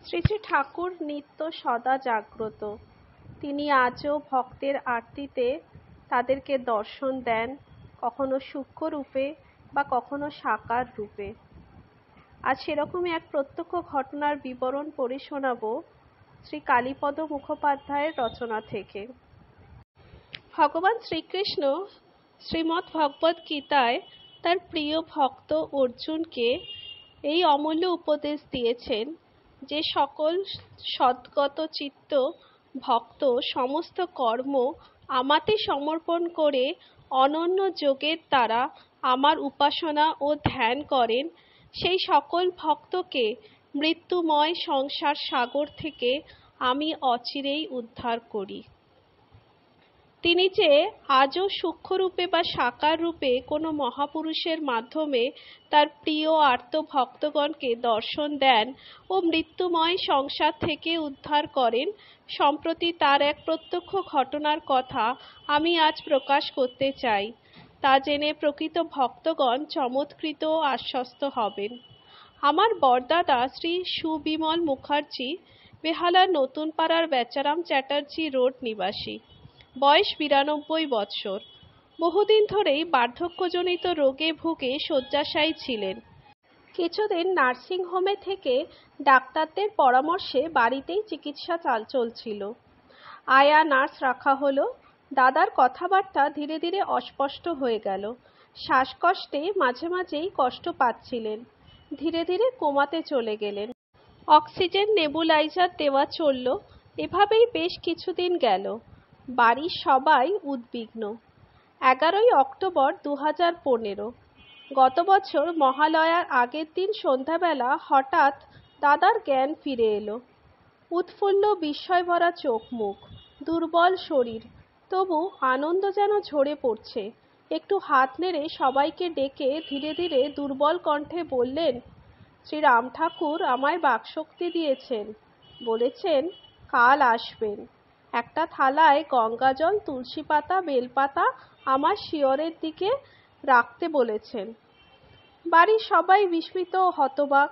শ্রী শ্রী ঠাকুর নিত্য সদা জাগ্রত। তিনি আজও ভক্তের আরতিতে তাদেরকে দর্শন দেন, কখনো সূক্ষ্ম রূপে বা কখনো সাকার রূপে। আজ সেরকমই এক প্রত্যক্ষ ঘটনার বিবরণ পড়ে শোনাব শ্রী কালীপদ মুখোপাধ্যায়ের রচনা থেকে। ভগবান শ্রীকৃষ্ণ শ্রীমদ্ ভগবদ্ গীতায় তার প্রিয় ভক্ত অর্জুনকে এই অমূল্য উপদেশ দিয়েছেন যে সকল সদ্গত চিত্ত ভক্ত সমস্ত কর্ম আমাতে সমর্পণ করে অনন্য যোগের দ্বারা আমার উপাসনা ও ধ্যান করেন, সেই সকল ভক্তকে মৃত্যুময় সংসার সাগর থেকে আমি অচিরেই উদ্ধার করি। তিনি যে আজও সূক্ষ্মরূপে বা সাকার রূপে কোনো মহাপুরুষের মাধ্যমে তার প্রিয় আর্ত ভক্তগণকে দর্শন দেন ও মৃত্যুময় সংসার থেকে উদ্ধার করেন, সম্প্রতি তার এক প্রত্যক্ষ ঘটনার কথা আমি আজ প্রকাশ করতে চাই। তা জেনে প্রকৃত ভক্তগণ চমৎকৃত ও আশ্বস্ত হবেন। আমার বরদাদা শ্রী সুবিমল মুখার্জি বেহালার নতুন পাড়ার বেচারাম চ্যাটার্জি রোড নিবাসী। বয়স 92 বৎসর। বহুদিন ধরেই বার্ধক্যজনিত রোগে ভুগে শয্যাশায়ী ছিলেন। কিছুদিন নার্সিং হোমে থেকে ডাক্তারদের পরামর্শে বাড়িতেই চিকিৎসা চলছিল। আয়া নার্স রাখা হলো। দাদার কথাবার্তা ধীরে ধীরে অস্পষ্ট হয়ে গেল। শ্বাসকষ্টে মাঝে মাঝেই কষ্ট পাচ্ছিলেন। ধীরে ধীরে কোমাতে চলে গেলেন। অক্সিজেন নেবুলাইজার দেওয়া চলল। এভাবেই বেশ কিছুদিন গেল। বাড়ির সবাই উদ্বিগ্ন। 11ই অক্টোবর 2015। গত বছর মহালয়ার আগের দিন সন্ধ্যাবেলা হঠাৎ দাদার জ্ঞান ফিরে এলো। উৎফুল্ল বিস্ময়ভরা চোখ মুখ, দুর্বল শরীর, তবু আনন্দ যেন ঝরে পড়ছে। একটু হাত নেড়ে সবাইকে ডেকে ধীরে ধীরে দুর্বল কণ্ঠে বললেন, শ্রী রাম ঠাকুর আমায় বাকশক্তি দিয়েছেন, বলেছেন কাল আসবেন। একটা থালায় গঙ্গাজল, তুলসী পাতা, বেলপাতা আমার শিয়রের দিকে রাখতে বলেছেন। বাড়ির সবাই বিস্মিত ও হতবাক।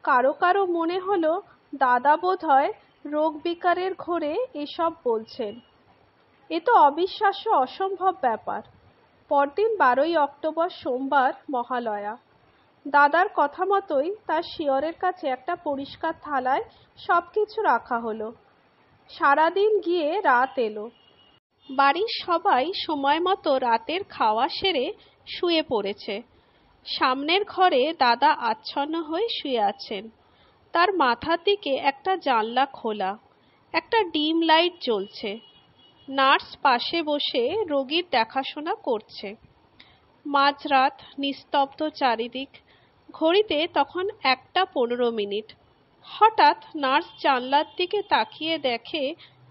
কারো কারো মনে হলো দাদা বোধহয় রোগ বিকারের ঘোরে এসব বলছেন। এ তো অবিশ্বাস্য, অসম্ভব ব্যাপার। পরদিন 12ই অক্টোবর সোমবার, মহালয়া। দাদার কথা মতোই তার শিয়রের কাছে একটা পরিষ্কার থালায় সবকিছু রাখা হলো। সারাদিন গিয়ে রাত এলো। বাড়ির সবাই সময় মতো রাতের খাওয়া সেরে শুয়ে পড়েছে। সামনের ঘরে দাদা আচ্ছন্ন হয়ে শুয়ে আছেন। তার মাথার দিকে একটা জানলা খোলা, একটা ডিম লাইট জ্বলছে। নার্স পাশে বসে রোগীর দেখাশোনা করছে। মাঝরাত, নিস্তব্ধ চারিদিক। ঘড়িতে তখন 1:15। হঠাৎ নার্স জানলার দিকে তাকিয়ে দেখে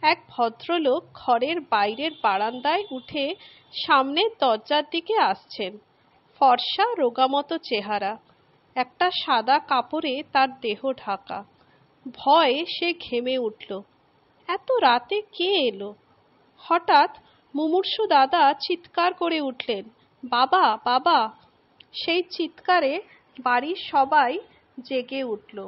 এক ভদ্রলোক ঘরের বাইরের বারান্দায় উঠে সামনের দরজার দিকে আসছেন। ফর্সা, রোগামতো চেহারা, একটা সাদা কাপড়ে তার দেহ ঢাকা। ভয়ে সে ঘেমে উঠল। এত রাতে কে এলো? হঠাৎ মুমূর্ষু দাদা চিৎকার করে উঠলেন, বাবা, বাবা! সেই চিৎকারে বাড়ির সবাই জেগে উঠল।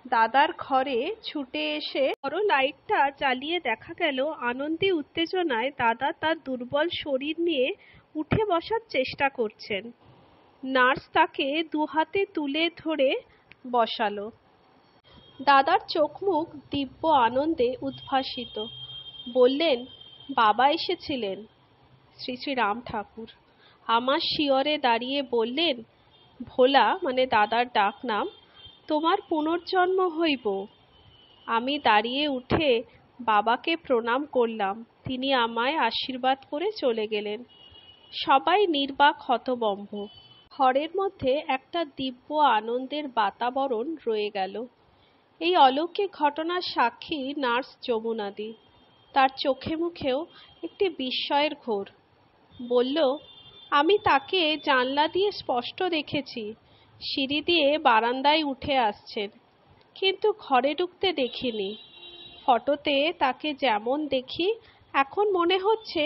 দাদার ঘরে ছুটে এসে বড় লাইটটা জ্বালিয়ে দেখা গেল আনন্দে উত্তেজনায় দাদা তার দুর্বল শরীর নিয়ে উঠে বসার চেষ্টা করছেন। নার্স তাকে দুহাতে তুলে ধরে বসালো। দাদার চোখ মুখ দিব্য আনন্দে উদ্ভাসিত। বললেন, বাবা এসেছিলেন, শ্রী শ্রী রাম ঠাকুর। আমার শিয়রে দাঁড়িয়ে বললেন, ভোলা, মানে দাদার ডাক নাম, তোমার পুনর্জন্ম হইব। আমি দাঁড়িয়ে উঠে বাবাকে প্রণাম করলাম। তিনি আমায় আশীর্বাদ করে চলে গেলেন। সবাই নির্বাক, হতবম্ব। ঘরের মধ্যে একটা দিব্য আনন্দের বাতাবরণ রয়ে গেল। এই অলৌকিক ঘটনার সাক্ষী নার্স যমুনাদি। তার চোখে মুখেও একটি বিস্ময়ের ঘোর। বলল, আমি তাকে জানলা দিয়ে স্পষ্ট দেখেছি। সিঁড়ি দিয়ে বারান্দায় উঠে আসছেন, কিন্তু ঘরে ঢুকতে দেখিনি। ফটোতে তাকে যেমন দেখি এখন মনে হচ্ছে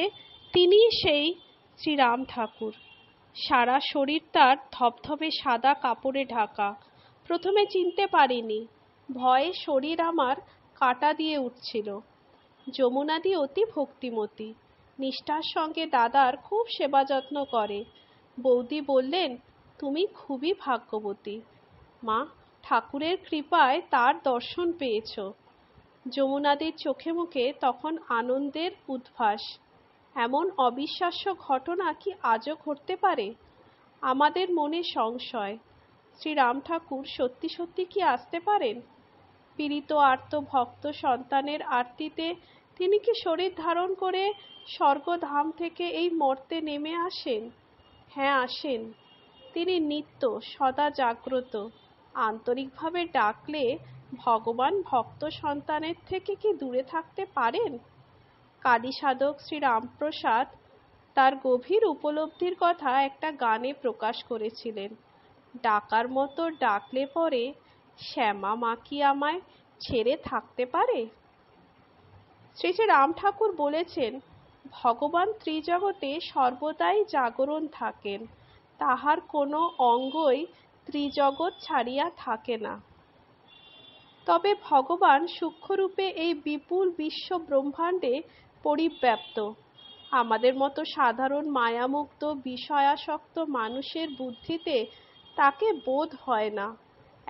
তিনিই সেই শ্রীরাম ঠাকুর। সারা শরীর তার ধবধবে সাদা কাপড়ে ঢাকা। প্রথমে চিনতে পারিনি। ভয়ে শরীর আমার কাঁটা দিয়ে উঠছিল। যমুনাদি অতি ভক্তিমতী, নিষ্ঠার সঙ্গে দাদার খুব সেবা যত্ন করে। বৌদি বললেন, তুমি খুবই ভাগ্যবতী মা, ঠাকুরের কৃপায় তার দর্শন পেয়েছ। যমুনাদির চোখে মুখে তখন আনন্দের উদ্ভাস। এমন অবিশ্বাস্য ঘটনা কি আজও ঘটতে পারে? আমাদের মনে সংশয়, শ্রীরাম ঠাকুর সত্যি সত্যি কি আসতে পারেন? পীড়িত আর্ত ভক্ত সন্তানের আরতিতে তিনি কি শরীর ধারণ করে স্বর্গধাম থেকে এই মর্তে নেমে আসেন? হ্যাঁ, আসেন। তিনি নিত্য সদা জাগ্রত। আন্তরিকভাবে ডাকলে ভগবান ভক্ত সন্তানের থেকে কি দূরে থাকতে পারেন? কালী সাধক শ্রী রামপ্রসাদ তার গভীর উপলব্ধির কথা একটা গানে প্রকাশ করেছিলেন। ডাকার মতো ডাকলে পরে শ্যামা মা কি আমায় ছেড়ে থাকতে পারে? শ্রী শ্রী রাম ঠাকুর বলেছেন, ভগবান ত্রিজগতে সর্বদাই জাগরণ থাকেন, তাহার কোনো অঙ্গই ত্রিজগৎ ছাড়িয়া থাকে না। তবে ভগবান সূক্ষ্মরূপে এই বিপুল বিশ্ব ব্রহ্মাণ্ডে পরিব্যাপ্ত। আমাদের মতো সাধারণ মায়ামুক্ত বিষয়াসক্ত মানুষের বুদ্ধিতে তাকে বোধ হয় না।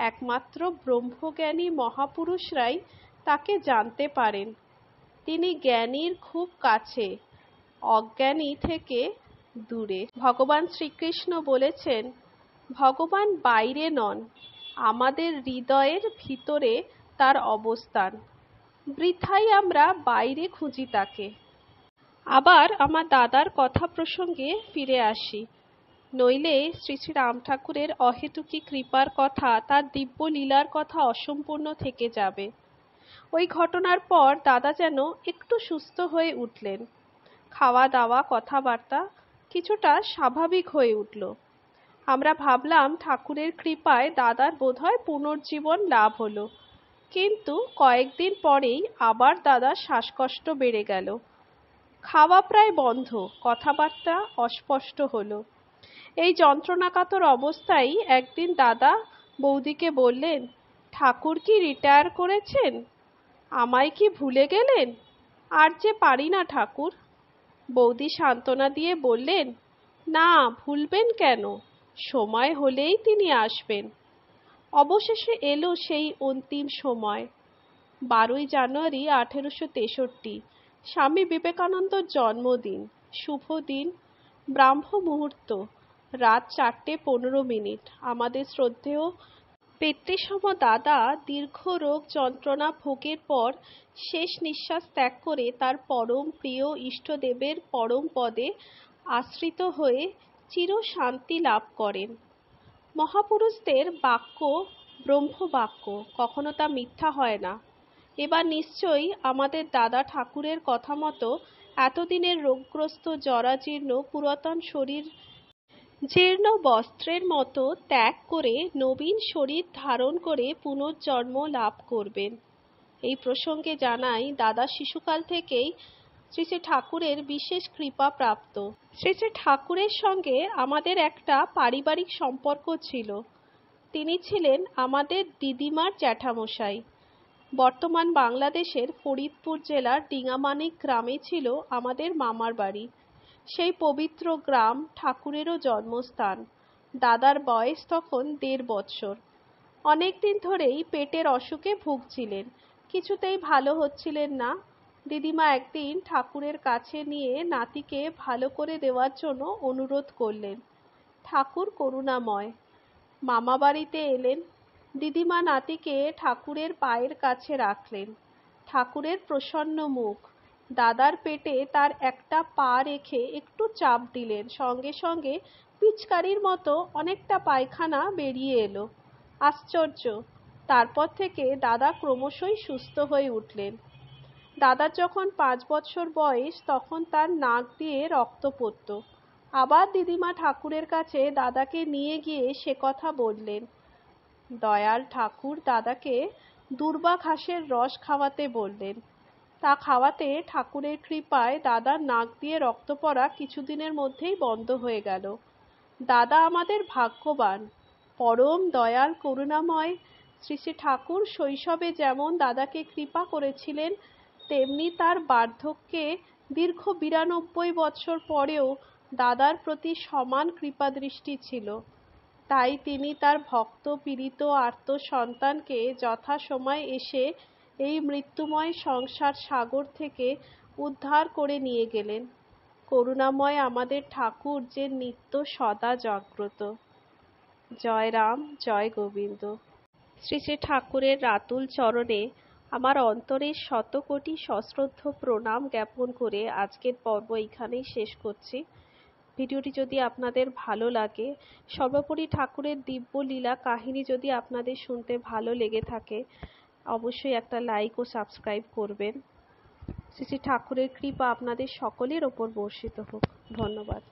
একমাত্র ব্রহ্মজ্ঞানী মহাপুরুষরাই তাকে জানতে পারেন। তিনি জ্ঞানীর খুব কাছে, অজ্ঞানী থেকে দূরে। ভগবান শ্রীকৃষ্ণ বলেছেন, ভগবান বাইরে নন, আমাদের হৃদয়ের ভিতরে তার অবস্থান। বৃথাই আমরা বাইরে খুঁজি তাকে। আবার আমার দাদার কথা প্রসঙ্গে ফিরে আসি। নইলে শ্রী শ্রী রাম ঠাকুরের অহেতুকী কৃপার কথা, তার দিব্য লীলার কথা অসম্পূর্ণ থেকে যাবে। ওই ঘটনার পর দাদা যেন একটু সুস্থ হয়ে উঠলেন। খাওয়া দাওয়া কথাবার্তা কিছুটা স্বাভাবিক হয়ে উঠল। আমরা ভাবলাম ঠাকুরের কৃপায় দাদার বোধহয় পুনর্জীবন লাভ হলো। কিন্তু কয়েকদিন পরেই আবার দাদার শ্বাসকষ্ট বেড়ে গেল। খাওয়া প্রায় বন্ধ, কথাবার্তা অস্পষ্ট হলো। এই যন্ত্রণাকাতর অবস্থায় একদিন দাদা বৌদিকে বললেন, ঠাকুর কি রিটায়ার করেছেন? আমায় কি ভুলে গেলেন? আর যে পারি না ঠাকুর। বৌদি সান্ত্বনা দিয়ে বললেন, না, ভুলবেন কেন, সময় হলেই তিনি আসবেন। অবশেষে এলো সেই অন্তিম সময়। 12ই জানুয়ারি 1863, স্বামী বিবেকানন্দর জন্মদিন। শুভ দিন, ব্রাহ্ম মুহূর্ত, রাত 4:15। আমাদের শ্রদ্ধেয় পিতৃসম দাদা দীর্ঘ রোগ যন্ত্রণা ভোগের পর শেষ নিঃশ্বাস ত্যাগ করে তার পরম প্রিয় ইষ্টদেবের পরম পদে আশ্রিত হয়ে চির শান্তি লাভ করেন। মহাপুরুষদের বাক্য ব্রহ্মবাক্য, কখনো তা মিথ্যা হয় না। এবার নিশ্চয়ই আমাদের দাদা ঠাকুরের কথা মতো এতদিনের রোগগ্রস্ত জরাজীর্ণ পুরাতন শরীর জীর্ণ বস্ত্রের মতো ত্যাগ করে নবীন শরীর ধারণ করে পুনর্জন্ম লাভ করবেন। এই প্রসঙ্গে জানাই, দাদা শিশুকাল থেকেই শ্রী শ্রী ঠাকুরের বিশেষ কৃপা প্রাপ্ত। শ্রী শ্রী ঠাকুরের সঙ্গে আমাদের একটা পারিবারিক সম্পর্ক ছিল। তিনি ছিলেন আমাদের দিদিমার জ্যাঠামশাই। বর্তমান বাংলাদেশের ফরিদপুর জেলার ডিঙামানিক গ্রামে ছিল আমাদের মামার বাড়ি। সেই পবিত্র গ্রাম ঠাকুরেরও জন্মস্থান। দাদার বয়স তখন 1.5 বৎসর। অনেকদিন ধরেই পেটের অসুখে ভুগছিলেন, কিছুতেই ভালো হচ্ছিলেন না। দিদিমা একদিন ঠাকুরের কাছে নিয়ে নাতিকে ভালো করে দেওয়ার জন্য অনুরোধ করলেন। ঠাকুর করুণাময়। মামা বাড়িতে এলেন। দিদিমা নাতিকে ঠাকুরের পায়ের কাছে রাখলেন। ঠাকুরের প্রসন্ন মুখ। দাদার পেটে তার একটা পা রেখে একটু চাপ দিলেন, সঙ্গে সঙ্গে পিচকারির মতো অনেকটা পায়খানা বেরিয়ে এলো। আশ্চর্য! তারপর থেকে দাদা ক্রমশই সুস্থ হয়ে উঠলেন। দাদার যখন 5 বৎসর বয়স, তখন তার নাক দিয়ে রক্ত পড়ত। আবার দিদিমা ঠাকুরের কাছে দাদাকে নিয়ে গিয়ে সে কথা বললেন। দয়াল ঠাকুর দাদাকে দূর্বা ঘাসের রস খাওয়াতে বললেন। তা খাওয়াতে ঠাকুরের কৃপায় দাদার নাক দিয়ে রক্ত পড়া কিছুদিনের মধ্যেই বন্ধ হয়ে গেল। দাদা আমাদের ভাগ্যবান। পরম দয়াল করুণাময় শ্রী শ্রী ঠাকুর শৈশবে যেমন দাদাকে কৃপা করেছিলেন, তেমনি তার বার্ধক্যে দীর্ঘ ৯২ বছর পরেও দাদার প্রতি সমান কৃপাদৃষ্টি ছিল। তাই তিনি তার ভক্ত পীড়িত আর্ত সন্তানকে যথাসময়ে এসে এই মৃত্যুময় সংসার সাগর থেকে উদ্ধার করে নিয়ে গেলেন। করুণাময় আমাদের ঠাকুর যে নিত্য সদা জাগ্রত। জয় রাম, জয় গোবিন্দ। শ্রী শ্রী ঠাকুরের রাতুল চরণে আমার অন্তরের শতকোটি সশ্রদ্ধ প্রণাম জ্ঞাপন করে আজকের পর্ব এখানেই শেষ করছি। ভিডিওটি যদি আপনাদের ভালো লাগে, সর্বোপরি ঠাকুরের দিব্য লীলা কাহিনী যদি আপনাদের শুনতে ভালো লেগে থাকে, অবশ্যই একটা লাইক ও সাবস্ক্রাইব করবেন। শ্রী শ্রী ঠাকুরের কৃপা আপনাদের সকলের ওপর বর্ষিত হোক। ধন্যবাদ।